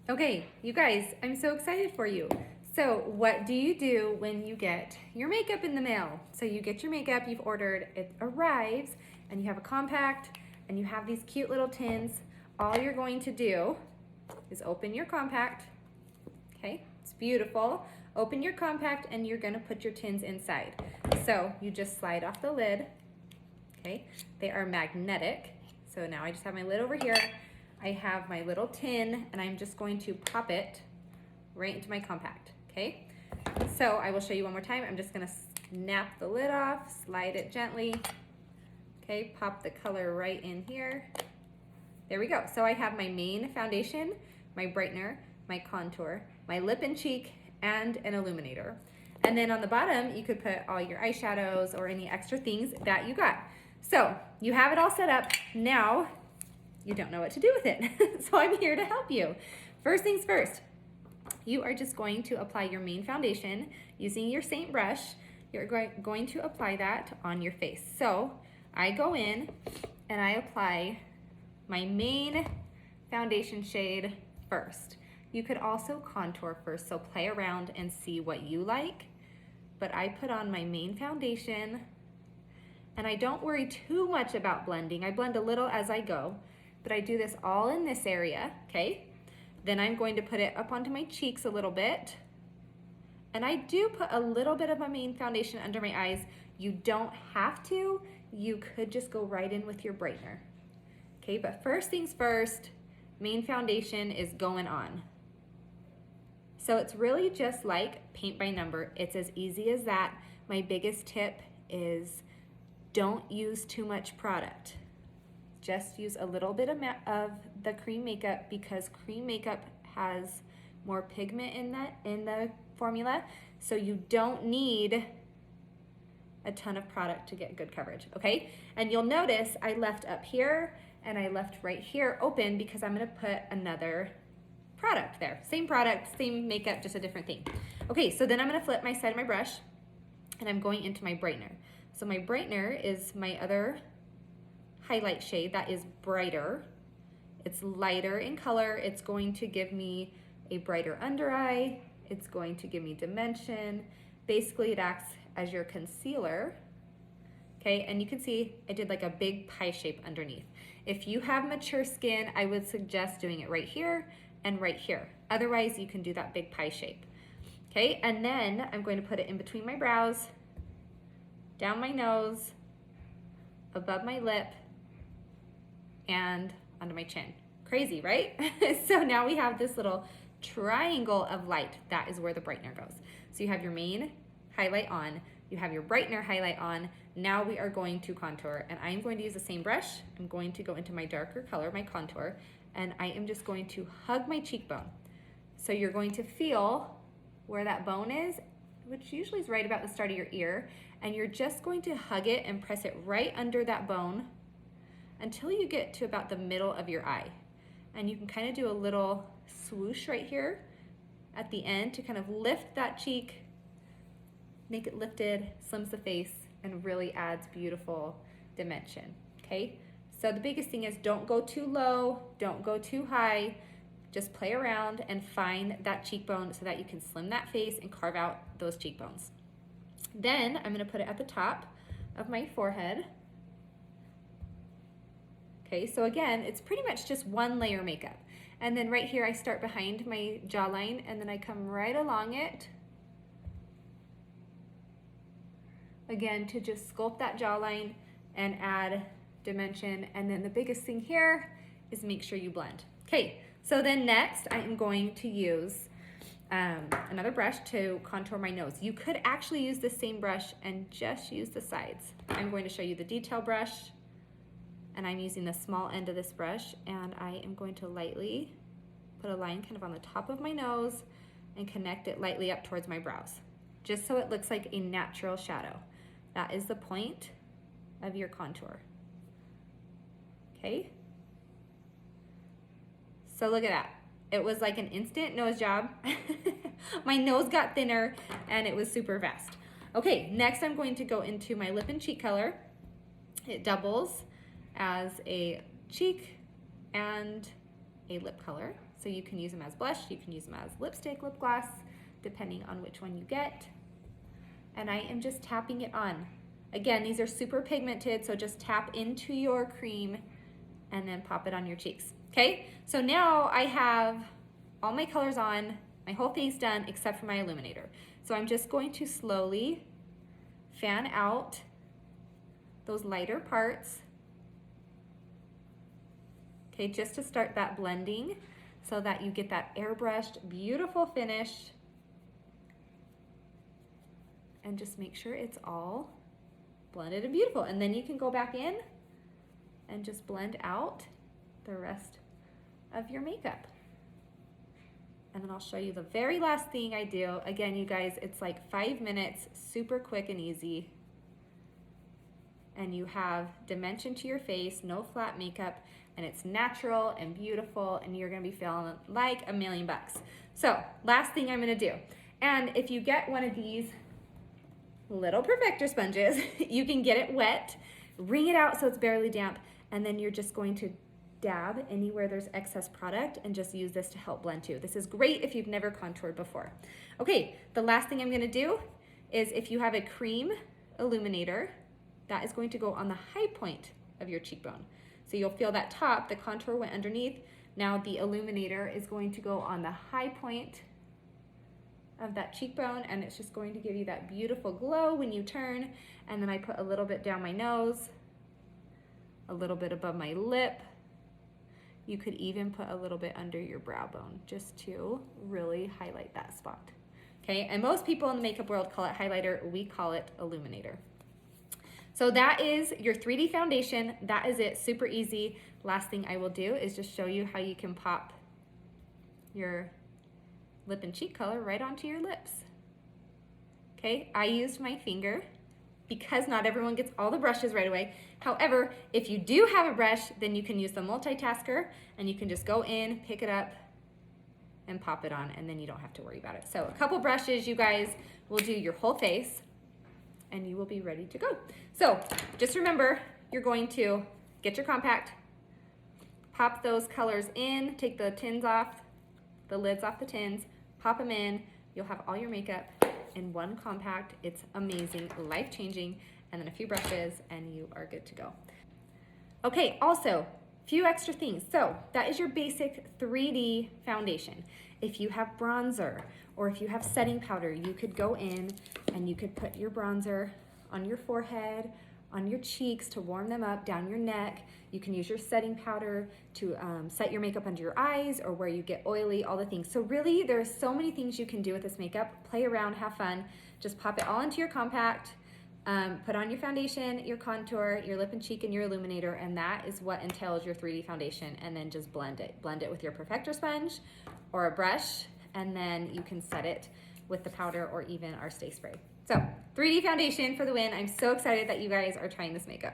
Okay, you guys, I'm so excited for you. So what do you do when you get your makeup in the mail? So you get your makeup you've ordered, it arrives, and you have a compact, and you have these cute little tins. All you're going to do is open your compact, okay? It's beautiful. Open your compact, and you're gonna put your tins inside. So you just slide off the lid, okay? They are magnetic. So now I just have my lid over here. I have my little tin, and I'm just going to pop it right into my compact, okay? So I will show you one more time. I'm just gonna snap the lid off, slide it gently, okay? Pop the color right in here. There we go. So I have my main foundation, my brightener, my contour, my lip and cheek, and an illuminator. And then on the bottom, you could put all your eyeshadows or any extra things that you got. So you have it all set up. Now you don't know what to do with it. So I'm here to help you. First things first, you are just going to apply your main foundation using your Seint brush. You're going to apply that on your face. So I go in and I apply my main foundation shade first. You could also contour first, so play around and see what you like. But I put on my main foundation, and I don't worry too much about blending. I blend a little as I go, but I do this all in this area, okay? Then I'm going to put it up onto my cheeks a little bit. And I do put a little bit of my main foundation under my eyes. You don't have to. You could just go right in with your brightener. Okay, but first things first, main foundation is going on. So it's really just like paint by number. It's as easy as that. My biggest tip is don't use too much product. Just use a little bit of the cream makeup, because cream makeup has more pigment in the formula. So you don't need a ton of product to get good coverage, okay? And you'll notice I left up here and I left right here open because I'm gonna put another product there. Same product, same makeup, just a different thing. Okay, so then I'm gonna flip my side of my brush and I'm going into my brightener. So my brightener is my other highlight shade that is brighter. It's lighter in color. It's going to give me a brighter under eye. It's going to give me dimension. Basically, it acts as your concealer. Okay, and you can see I did like a big pie shape underneath. If you have mature skin, I would suggest doing it right here and right here. Otherwise, you can do that big pie shape. Okay, and then I'm going to put it in between my brows, down my nose, above my lip, and under my chin. Crazy, right? So now we have this little triangle of light. That is where the brightener goes. So you have your main highlight on, you have your brightener highlight on. Now we are going to contour, and I'm going to use the same brush. I'm going to go into my darker color, my contour, and I am just going to hug my cheekbone. So you're going to feel where that bone is, which usually is right about the start of your ear, and you're just going to hug it and press it right under that bone until you get to about the middle of your eye. And you can kind of do a little swoosh right here at the end to kind of lift that cheek, make it lifted, slims the face, and really adds beautiful dimension, okay? So the biggest thing is don't go too low, don't go too high, just play around and find that cheekbone so that you can slim that face and carve out those cheekbones. Then I'm gonna put it at the top of my forehead. Okay, so again, it's pretty much just one layer makeup. And then right here, I start behind my jawline and then I come right along it. Again, to just sculpt that jawline and add dimension. And then the biggest thing here is make sure you blend. Okay, so then next I am going to use another brush to contour my nose. You could actually use the same brush and just use the sides. I'm going to show you the detail brush, and I'm using the small end of this brush, and I am going to lightly put a line kind of on the top of my nose and connect it lightly up towards my brows, just so it looks like a natural shadow. That is the point of your contour, okay? So look at that. It was like an instant nose job. My nose got thinner and it was super fast. Okay, next I'm going to go into my lip and cheek color. It doubles as a cheek and a lip color. So you can use them as blush, you can use them as lipstick, lip gloss, depending on which one you get. And I am just tapping it on. Again, these are super pigmented, so just tap into your cream and then pop it on your cheeks, okay? So now I have all my colors on, my whole face done except for my illuminator. So I'm just going to slowly fan out those lighter parts, okay, just to start that blending so that you get that airbrushed, beautiful finish. And just make sure it's all blended and beautiful. And then you can go back in and just blend out the rest of your makeup. And then I'll show you the very last thing I do. Again, you guys, it's like 5 minutes, super quick and easy. And you have dimension to your face, no flat makeup, and it's natural and beautiful, and you're gonna be feeling like $1,000,000 bucks. So, last thing I'm gonna do. And if you get one of these little perfector sponges, you can get it wet, wring it out so it's barely damp, and then you're just going to dab anywhere there's excess product and just use this to help blend too. This is great if you've never contoured before. Okay, the last thing I'm gonna do is if you have a cream illuminator, that is going to go on the high point of your cheekbone. So you'll feel that top, the contour went underneath. Now the illuminator is going to go on the high point of that cheekbone, and it's just going to give you that beautiful glow when you turn. And then I put a little bit down my nose, a little bit above my lip. You could even put a little bit under your brow bone just to really highlight that spot. Okay, and most people in the makeup world call it highlighter, we call it illuminator. So that is your 3D foundation. That is it, super easy. Last thing I will do is just show you how you can pop your lip and cheek color right onto your lips. Okay, I used my finger because not everyone gets all the brushes right away. However, if you do have a brush, then you can use the multitasker and you can just go in, pick it up, and pop it on, and then you don't have to worry about it. So a couple brushes, you guys will do your whole face and you will be ready to go. So just remember, you're going to get your compact, pop those colors in, take the tins off, the lids off the tins, pop them in, you'll have all your makeup in one compact. It's amazing, life-changing, and then a few brushes and you are good to go. Okay, also, few extra things. So that is your basic 3D foundation. If you have bronzer or if you have setting powder, you could go in and you could put your bronzer on your forehead, on your cheeks to warm them up, down your neck. You can use your setting powder to set your makeup under your eyes or where you get oily, all the things. So really, there are so many things you can do with this makeup. Play around, have fun. Just pop it all into your compact, put on your foundation, your contour, your lip and cheek, and your illuminator, and that is what entails your 3D foundation, and then just blend it. Blend it with your perfector sponge or a brush, and then you can set it with the powder or even our stay spray. So 3D foundation for the win. I'm so excited that you guys are trying this makeup.